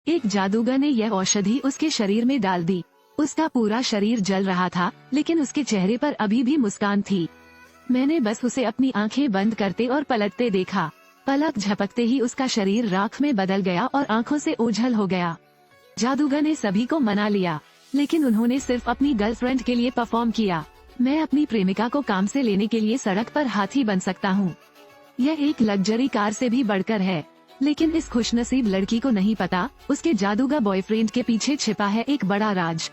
एक जादूगर ने यह औषधि उसके शरीर में डाल दी। उसका पूरा शरीर जल रहा था, लेकिन उसके चेहरे पर अभी भी मुस्कान थी। मैंने बस उसे अपनी आंखें बंद करते और पलटते देखा। पलक झपकते ही उसका शरीर राख में बदल गया और आंखों से ओझल हो गया। जादूगर ने सभी को मना लिया, लेकिन उन्होंने सिर्फ अपनी गर्लफ्रेंड के लिए परफॉर्म किया। मैं अपनी प्रेमिका को काम से लेने के लिए सड़क पर हाथी बन सकता हूँ। यह एक लग्जरी कार से भी बढ़कर है। लेकिन इस खुशनसीब लड़की को नहीं पता, उसके जादूगर बॉयफ्रेंड के पीछे छिपा है एक बड़ा राज।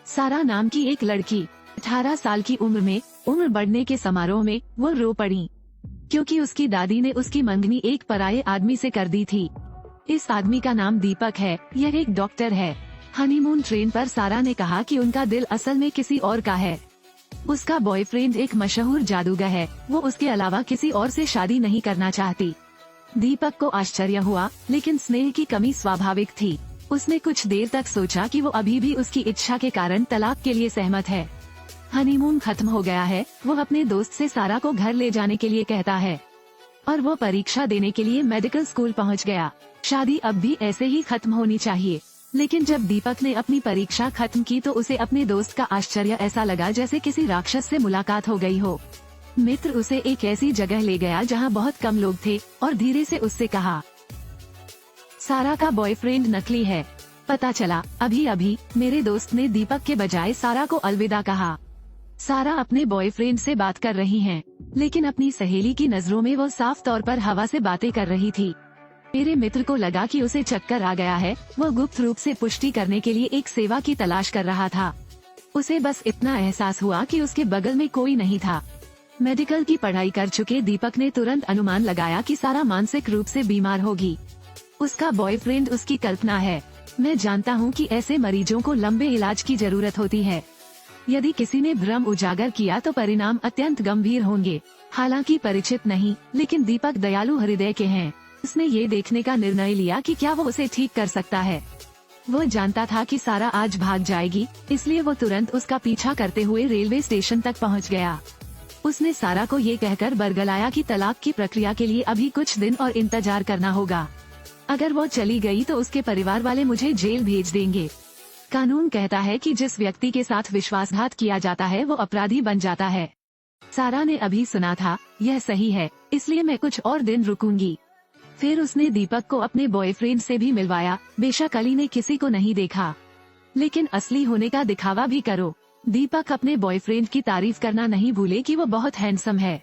सारा नाम की एक लड़की 18 साल की उम्र में उम्र बढ़ने के समारोह में वो रो पड़ी, क्योंकि उसकी दादी ने उसकी मंगनी एक पराये आदमी से कर दी थी। इस आदमी का नाम दीपक है। यह एक डॉक्टर है। हनीमून ट्रेन पर सारा ने कहा कि उनका दिल असल में किसी और का है। उसका बॉयफ्रेंड एक मशहूर जादूगर है। वो उसके अलावा किसी और से शादी नहीं करना चाहती। दीपक को आश्चर्य हुआ, लेकिन स्नेह की कमी स्वाभाविक थी। उसने कुछ देर तक सोचा कि वो अभी भी उसकी इच्छा के कारण तलाक के लिए सहमत है। हनीमून खत्म हो गया है। वो अपने दोस्त से सारा को घर ले जाने के लिए कहता है और वो परीक्षा देने के लिए मेडिकल स्कूल पहुंच गया। शादी अब भी ऐसे ही खत्म होनी चाहिए। लेकिन जब दीपक ने अपनी परीक्षा खत्म की तो उसे अपने दोस्त का आश्चर्य ऐसा लगा जैसे किसी राक्षस से मुलाकात हो गई हो। मित्र उसे एक ऐसी जगह ले गया जहां बहुत कम लोग थे और धीरे से उससे कहा, सारा का बॉयफ्रेंड नकली है। पता चला अभी अभी मेरे दोस्त ने दीपक के बजाय सारा को अलविदा कहा। सारा अपने बॉयफ्रेंड से बात कर रही हैं, लेकिन अपनी सहेली की नजरों में वो साफ तौर पर हवा से बातें कर रही थी। मेरे मित्र को लगा कि उसे चक्कर आ गया है। वो गुप्त रूप से पुष्टि करने के लिए एक सेवा की तलाश कर रहा था। उसे बस इतना एहसास हुआ कि उसके बगल में कोई नहीं था। मेडिकल की पढ़ाई कर चुके दीपक ने तुरंत अनुमान लगाया कि सारा मानसिक रूप से बीमार होगी। उसका बॉयफ्रेंड उसकी कल्पना है। मैं जानता हूँ कि ऐसे मरीजों को लंबे इलाज की जरूरत होती है। यदि किसी ने भ्रम उजागर किया तो परिणाम अत्यंत गंभीर होंगे। हालांकि परिचित नहीं, लेकिन दीपक दयालु हृदय के हैं। उसने ये देखने का निर्णय लिया कि क्या वो उसे ठीक कर सकता है। वो जानता था कि सारा आज भाग जाएगी, इसलिए वो तुरंत उसका पीछा करते हुए रेलवे स्टेशन तक पहुंच गया। उसने सारा को ये कहकर बरगलाया कि तलाक की प्रक्रिया के लिए अभी कुछ दिन और इंतजार करना होगा। अगर वो चली गई तो उसके परिवार वाले मुझे जेल भेज देंगे। कानून कहता है कि जिस व्यक्ति के साथ विश्वासघात किया जाता है वो अपराधी बन जाता है। सारा ने अभी सुना था, यह सही है, इसलिए मैं कुछ और दिन रुकूंगी। फिर उसने दीपक को अपने बॉयफ्रेंड से भी मिलवाया। बेशक अली ने किसी को नहीं देखा, लेकिन असली होने का दिखावा भी करो। दीपक अपने बॉयफ्रेंड की तारीफ करना नहीं भूले कि वो बहुत हैंडसम है।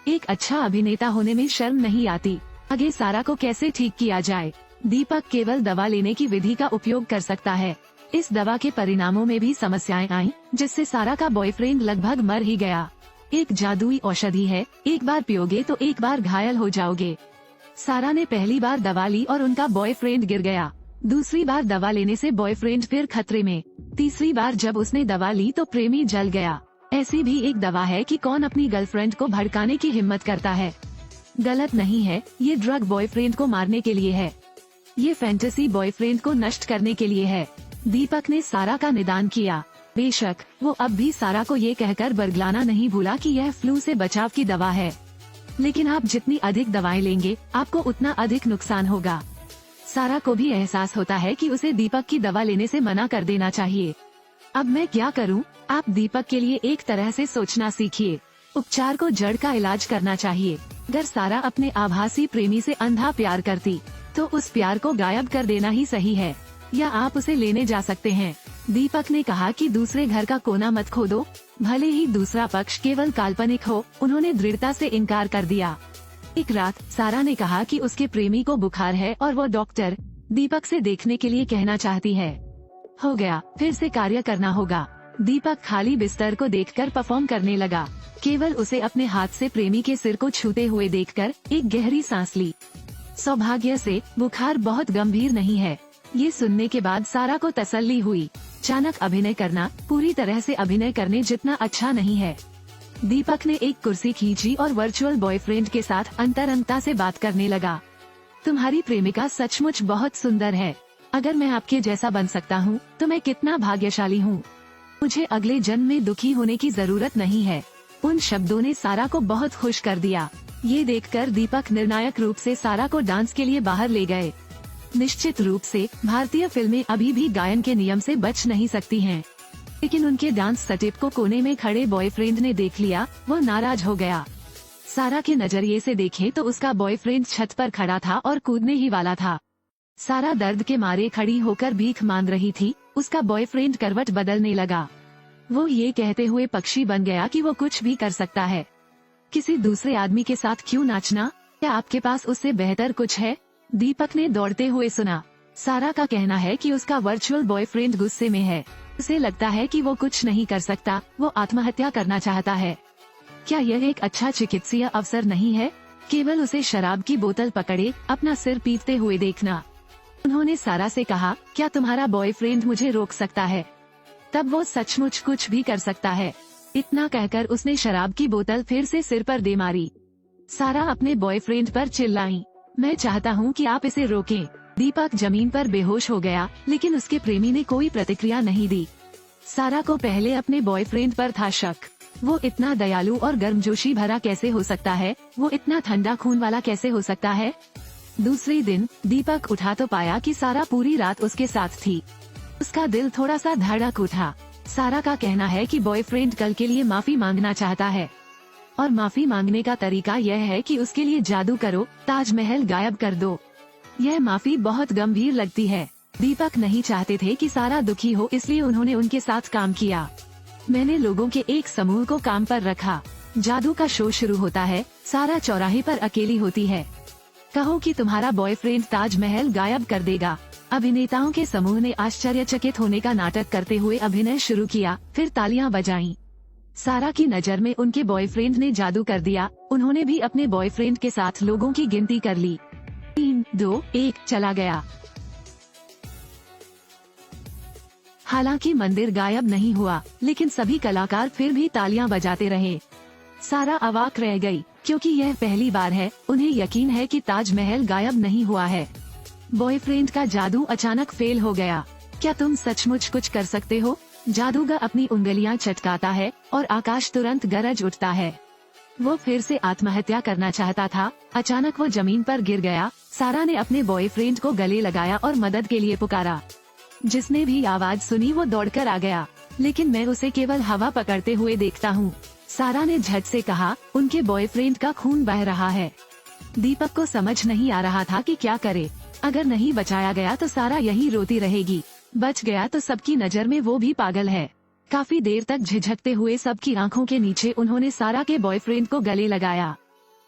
एक अच्छा अभिनेता होने में शर्म नहीं आती। आगे सारा को कैसे ठीक किया जाए? दीपक केवल दवा लेने की विधि का उपयोग कर सकता है। इस दवा के परिणामों में भी समस्याएं आईं, जिससे सारा का बॉयफ्रेंड लगभग मर ही गया। एक जादुई औषधि है, एक बार पियोगे तो एक बार घायल हो जाओगे। सारा ने पहली बार दवा ली और उनका बॉयफ्रेंड गिर गया। दूसरी बार दवा लेने से बॉयफ्रेंड फिर खतरे में। तीसरी बार जब उसने दवा ली तो प्रेमी जल गया। ऐसी भी एक दवा है कि कौन अपनी गर्लफ्रेंड को भड़काने की हिम्मत करता है। गलत नहीं है, ये ड्रग बॉयफ्रेंड को मारने के लिए है। ये फैंटेसी बॉयफ्रेंड को नष्ट करने के लिए है। दीपक ने सारा का निदान किया। बेशक वो अब भी सारा को ये कहकर बरगलाना नहीं भूला कि यह फ्लू से बचाव की दवा है, लेकिन आप जितनी अधिक दवाएं लेंगे आपको उतना अधिक नुकसान होगा। सारा को भी एहसास होता है कि उसे दीपक की दवा लेने से मना कर देना चाहिए। अब मैं क्या करूं? आप दीपक के लिए एक तरह से सोचना सीखिए। उपचार को जड़ का इलाज करना चाहिए। अगर सारा अपने आभासी प्रेमी से अंधा प्यार करती तो उस प्यार को गायब कर देना ही सही है, या आप उसे लेने जा सकते हैं। दीपक ने कहा कि दूसरे घर का कोना मत खोदो, भले ही दूसरा पक्ष केवल काल्पनिक हो। उन्होंने दृढ़ता से इनकार कर दिया। एक रात सारा ने कहा कि उसके प्रेमी को बुखार है और वो डॉक्टर दीपक से देखने के लिए कहना चाहती है। हो गया, फिर से कार्य करना होगा। दीपक खाली बिस्तर को देखकर परफॉर्म करने लगा। केवल उसे अपने हाथ से प्रेमी के सिर को छूते हुए देखकर एक गहरी सांस ली। सौभाग्य से बुखार बहुत गंभीर नहीं है। ये सुनने के बाद सारा को तसल्ली हुई। अचानक अभिनय करना पूरी तरह से अभिनय करने जितना अच्छा नहीं है। दीपक ने एक कुर्सी खींची और वर्चुअल बॉयफ्रेंड के साथ अंतरंगता से बात करने लगा। तुम्हारी प्रेमिका सचमुच बहुत सुंदर है। अगर मैं आपके जैसा बन सकता हूँ तो मैं कितना भाग्यशाली हूँ। मुझे अगले जन्म में दुखी होने की जरूरत नहीं है। उन शब्दों ने सारा को बहुत खुश कर दिया। ये देखकर दीपक निर्णायक रूप से सारा को डांस के लिए बाहर ले गए। निश्चित रूप से भारतीय फिल्में अभी भी गायन के नियम से बच नहीं सकती हैं। लेकिन उनके डांस स्टेप को कोने में खड़े बॉयफ्रेंड ने देख लिया। वो नाराज हो गया। सारा के नजरिए से देखे तो उसका बॉयफ्रेंड छत पर खड़ा था और कूदने ही वाला था। सारा दर्द के मारे खड़ी होकर भीख मांग रही थी। उसका बॉयफ्रेंड करवट बदलने लगा। वो ये कहते हुए पक्षी बन गया कि वो कुछ भी कर सकता है। किसी दूसरे आदमी के साथ क्यों नाचना? क्या आपके पास उससे बेहतर कुछ है? दीपक ने दौड़ते हुए सुना। सारा का कहना है कि उसका वर्चुअल बॉयफ्रेंड गुस्से में है। उसे लगता है कि वो कुछ नहीं कर सकता। वो आत्महत्या करना चाहता है। क्या यह एक अच्छा चिकित्सीय अवसर नहीं है? केवल उसे शराब की बोतल पकड़े अपना सिर पीटते हुए देखना। उन्होंने सारा से कहा, क्या तुम्हारा बॉयफ्रेंड मुझे रोक सकता है? तब वो सचमुच कुछ भी कर सकता है। इतना कहकर उसने शराब की बोतल फिर से सिर पर दे मारी। सारा अपने बॉयफ्रेंड पर चिल्लाई, मैं चाहता हूँ कि आप इसे रोकें। दीपक जमीन पर बेहोश हो गया, लेकिन उसके प्रेमी ने कोई प्रतिक्रिया नहीं दी। सारा को पहले अपने बॉयफ्रेंड पर था शक। वो इतना दयालु और गर्मजोशी भरा कैसे हो सकता है? वो इतना ठंडा खून वाला कैसे हो सकता है? दूसरे दिन दीपक उठा तो पाया कि सारा पूरी रात उसके साथ थी। उसका दिल थोड़ा सा धड़क उठा। सारा का कहना है कि बॉयफ्रेंड कल के लिए माफी मांगना चाहता है और माफी मांगने का तरीका यह है कि उसके लिए जादू करो, ताजमहल गायब कर दो। यह माफी बहुत गंभीर लगती है। दीपक नहीं चाहते थे कि सारा दुखी हो, इसलिए उन्होंने उनके साथ काम किया। मैंने लोगों के एक समूह को काम पर रखा। जादू का शो शुरू होता है। सारा चौराहे पर अकेली होती है। कहो कि तुम्हारा बॉयफ्रेंड ताजमहल गायब कर देगा। अभिनेताओं के समूह ने आश्चर्यचकित होने का नाटक करते हुए अभिनय शुरू किया, फिर तालियां बजाईं। सारा की नजर में उनके बॉयफ्रेंड ने जादू कर दिया। उन्होंने भी अपने बॉयफ्रेंड के साथ लोगों की गिनती कर ली। 3, 2, 1 चला गया। हालांकि मंदिर गायब नहीं हुआ, लेकिन सभी कलाकार फिर भी तालियां बजाते रहे। सारा अवाक रह गई, क्योंकि यह पहली बार है। उन्हें यकीन है कि ताजमहल गायब नहीं हुआ है। बॉयफ्रेंड का जादू अचानक फेल हो गया। क्या तुम सचमुच कुछ कर सकते हो? जादूगर अपनी उंगलियां चटकाता है और आकाश तुरंत गरज उठता है। वो फिर से आत्महत्या करना चाहता था। अचानक वो जमीन पर गिर गया। सारा ने अपने बॉयफ्रेंड को गले लगाया और मदद के लिए पुकारा। जिसने भी आवाज सुनी वो दौड़कर आ गया। लेकिन मैं उसे केवल हवा पकड़ते हुए देखता हूँ, सारा ने झट से कहा। उनके बॉयफ्रेंड का खून बह रहा है। दीपक को समझ नहीं आ रहा था कि क्या करे। अगर नहीं बचाया गया तो सारा यहीं रोती रहेगी। बच गया तो सबकी नजर में वो भी पागल है। काफी देर तक झिझकते हुए सबकी आंखों के नीचे उन्होंने सारा के बॉयफ्रेंड को गले लगाया।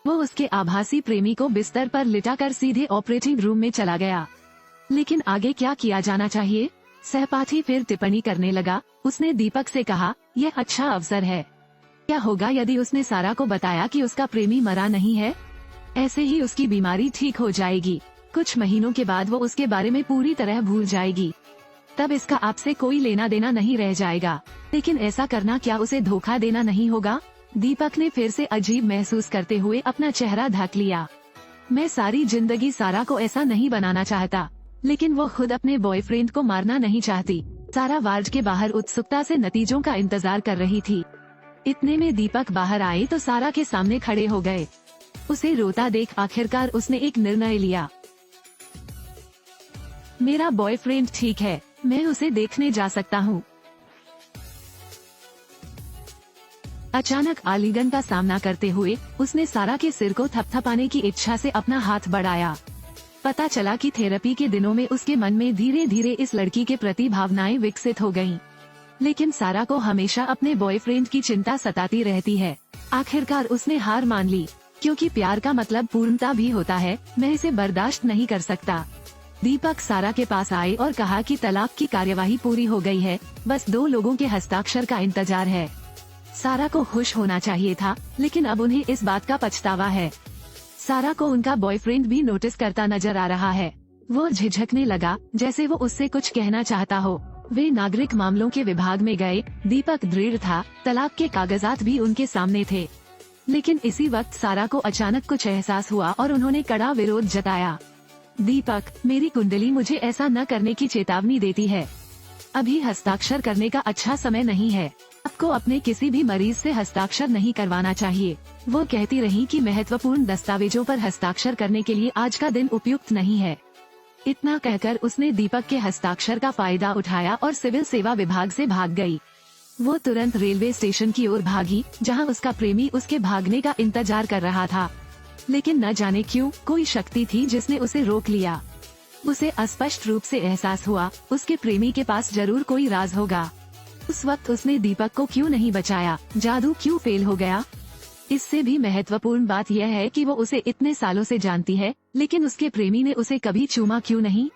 वो उसके आभासी प्रेमी को बिस्तर पर लिटाकर सीधे ऑपरेटिंग रूम में चला गया। लेकिन आगे क्या किया जाना चाहिए? सहपाठी फिर टिप्पणी करने लगा। उसने दीपक से कहा, यह अच्छा अवसर है। क्या होगा यदि उसने सारा को बताया कि उसका प्रेमी मरा नहीं है? ऐसे ही उसकी बीमारी ठीक हो जाएगी। कुछ महीनों के बाद वो उसके बारे में पूरी तरह भूल जाएगी। तब इसका आपसे कोई लेना देना नहीं रह जाएगा। लेकिन ऐसा करना क्या उसे धोखा देना नहीं होगा? दीपक ने फिर से अजीब महसूस करते हुए अपना चेहरा ढक लिया। मैं सारी जिंदगी सारा को ऐसा नहीं बनाना चाहता, लेकिन वो खुद अपने बॉयफ्रेंड को मारना नहीं चाहती। सारा वार्ड के बाहर उत्सुकता से नतीजों का इंतजार कर रही थी। इतने में दीपक बाहर आए तो सारा के सामने खड़े हो गए। उसे रोता देख आखिरकार उसने एक निर्णय लिया। मेरा बॉयफ्रेंड ठीक है, मैं उसे देखने जा सकता हूँ। अचानक आलिंगन का सामना करते हुए उसने सारा के सिर को थपथपाने की इच्छा से अपना हाथ बढ़ाया। पता चला कि थेरेपी के दिनों में उसके मन में धीरे धीरे इस लड़की के प्रति भावनाएं विकसित हो गईं। लेकिन सारा को हमेशा अपने बॉयफ्रेंड की चिंता सताती रहती है। आखिरकार उसने हार मान ली, क्योंकि प्यार का मतलब पूर्णता भी होता है। मैं इसे बर्दाश्त नहीं कर सकता। दीपक सारा के पास आए और कहा कि तलाक की कार्यवाही पूरी हो गई है, बस 2 लोगों के हस्ताक्षर का इंतजार है। सारा को खुश होना चाहिए था, लेकिन अब उन्हें इस बात का पछतावा है। सारा को उनका बॉयफ्रेंड भी नोटिस करता नजर आ रहा है। वो झिझकने लगा, जैसे वो उससे कुछ कहना चाहता हो। वे नागरिक मामलों के विभाग में गए। दीपक दृढ़ था। तलाक के कागजात भी उनके सामने थे। लेकिन इसी वक्त सारा को अचानक कुछ एहसास हुआ और उन्होंने कड़ा विरोध जताया। दीपक, मेरी कुंडली मुझे ऐसा न करने की चेतावनी देती है। अभी हस्ताक्षर करने का अच्छा समय नहीं है। आपको अपने किसी भी मरीज से हस्ताक्षर नहीं करवाना चाहिए। वो कहती रही कि महत्वपूर्ण दस्तावेजों पर हस्ताक्षर करने के लिए आज का दिन उपयुक्त नहीं है। इतना कहकर उसने दीपक के हस्ताक्षर का फायदा उठाया और सिविल सेवा विभाग से भाग गई। वो तुरंत रेलवे स्टेशन की ओर भागी, जहां उसका प्रेमी उसके भागने का इंतजार कर रहा था। लेकिन न जाने क्यों कोई शक्ति थी जिसने उसे रोक लिया। उसे अस्पष्ट रूप से एहसास हुआ उसके प्रेमी के पास जरूर कोई राज होगा। उस वक्त उसने दीपक को क्यों नहीं बचाया? जादू क्यों फेल हो गया? इससे भी महत्वपूर्ण बात यह है कि वो उसे इतने सालों से जानती है, लेकिन उसके प्रेमी ने उसे कभी चूमा क्यों नहीं?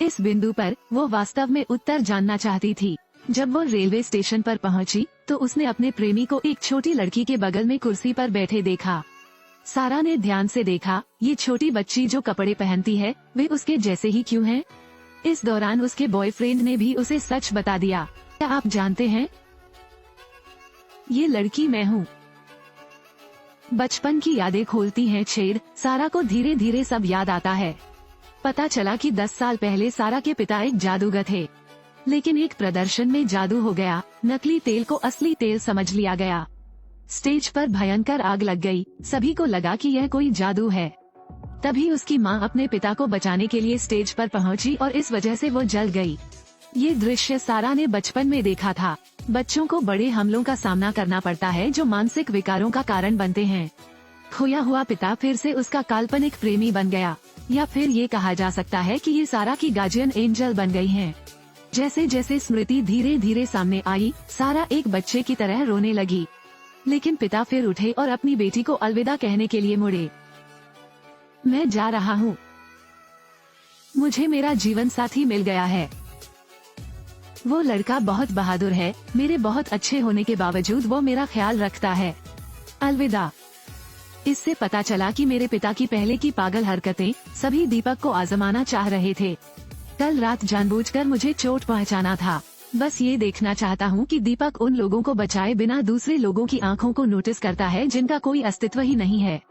इस बिंदु पर वो वास्तव में उत्तर जानना चाहती थी। जब वो रेलवे स्टेशन पर पहुंची, तो उसने अपने प्रेमी को एक छोटी लड़की के बगल में कुर्सी पर बैठे देखा। सारा ने ध्यान से देखा, ये छोटी बच्ची जो कपड़े पहनती है वे उसके जैसे ही क्यों हैं? इस दौरान उसके बॉयफ्रेंड ने भी उसे सच बता दिया। क्या आप जानते हैं, ये लड़की मैं हूँ। बचपन की यादें खोलती हैं छेद। सारा को धीरे धीरे सब याद आता है। पता चला कि 10 साल पहले सारा के पिता एक जादूगर थे, लेकिन एक प्रदर्शन में जादू हो गया। नकली तेल को असली तेल समझ लिया गया। स्टेज पर भयंकर आग लग गई। सभी को लगा कि यह कोई जादू है। तभी उसकी माँ अपने पिता को बचाने के लिए स्टेज पर पहुंची और इस वजह से वो जल गई। ये दृश्य सारा ने बचपन में देखा था। बच्चों को बड़े हमलों का सामना करना पड़ता है जो मानसिक विकारों का कारण बनते हैं। खोया हुआ पिता फिर से उसका काल्पनिक प्रेमी बन गया, या फिर ये कहा जा सकता है कि ये सारा की गार्जियन एंजल बन गई हैं। जैसे जैसे स्मृति धीरे धीरे सामने आई, सारा एक बच्चे की तरह रोने लगी। लेकिन पिता फिर उठे और अपनी बेटी को अलविदा कहने के लिए मुड़े। मैं जा रहा हूँ, मुझे मेरा जीवन साथी मिल गया है। वो लड़का बहुत बहादुर है। मेरे बहुत अच्छे होने के बावजूद वो मेरा ख्याल रखता है। अलविदा। इससे पता चला कि मेरे पिता की पहले की पागल हरकतें सभी दीपक को आजमाना चाह रहे थे। कल रात जानबूझकर मुझे चोट पहुंचाना था। बस ये देखना चाहता हूँ कि दीपक उन लोगों को बचाए बिना दूसरे लोगों की आंखों को नोटिस करता है जिनका कोई अस्तित्व ही नहीं है।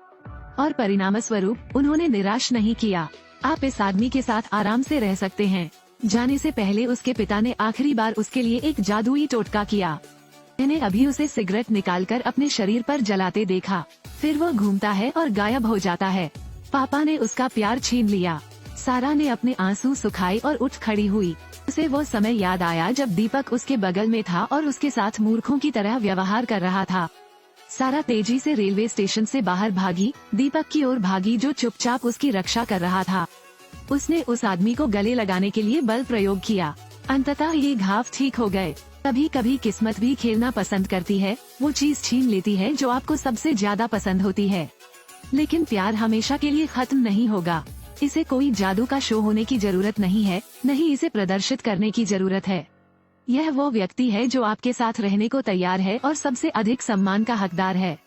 और परिणाम स्वरूप उन्होंने निराश नहीं किया। आप इस आदमी के साथ आराम से रह सकते हैं। जाने से पहले उसके पिता ने आखिरी बार उसके लिए एक जादुई टोटका किया। मैंने अभी उसे सिगरेट निकालकर अपने शरीर पर जलाते देखा। फिर वो घूमता है और गायब हो जाता है। पापा ने उसका प्यार छीन लिया। सारा ने अपने आंसू सुखाए और उठ खड़ी हुई। उसे वो समय याद आया जब दीपक उसके बगल में था और उसके साथ मूर्खों की तरह व्यवहार कर रहा था। सारा तेजी से रेलवे स्टेशन से बाहर भागी, दीपक की ओर भागी जो चुपचाप उसकी रक्षा कर रहा था। उसने उस आदमी को गले लगाने के लिए बल प्रयोग किया। अंततः ये घाव ठीक हो गए। कभी कभी किस्मत भी खेलना पसंद करती है। वो चीज छीन लेती है जो आपको सबसे ज्यादा पसंद होती है। लेकिन प्यार हमेशा के लिए खत्म नहीं होगा। इसे कोई जादू का शो होने की जरूरत नहीं है, नहीं इसे प्रदर्शित करने की जरूरत है। यह वो व्यक्ति है जो आपके साथ रहने को तैयार है और सबसे अधिक सम्मान का हकदार है।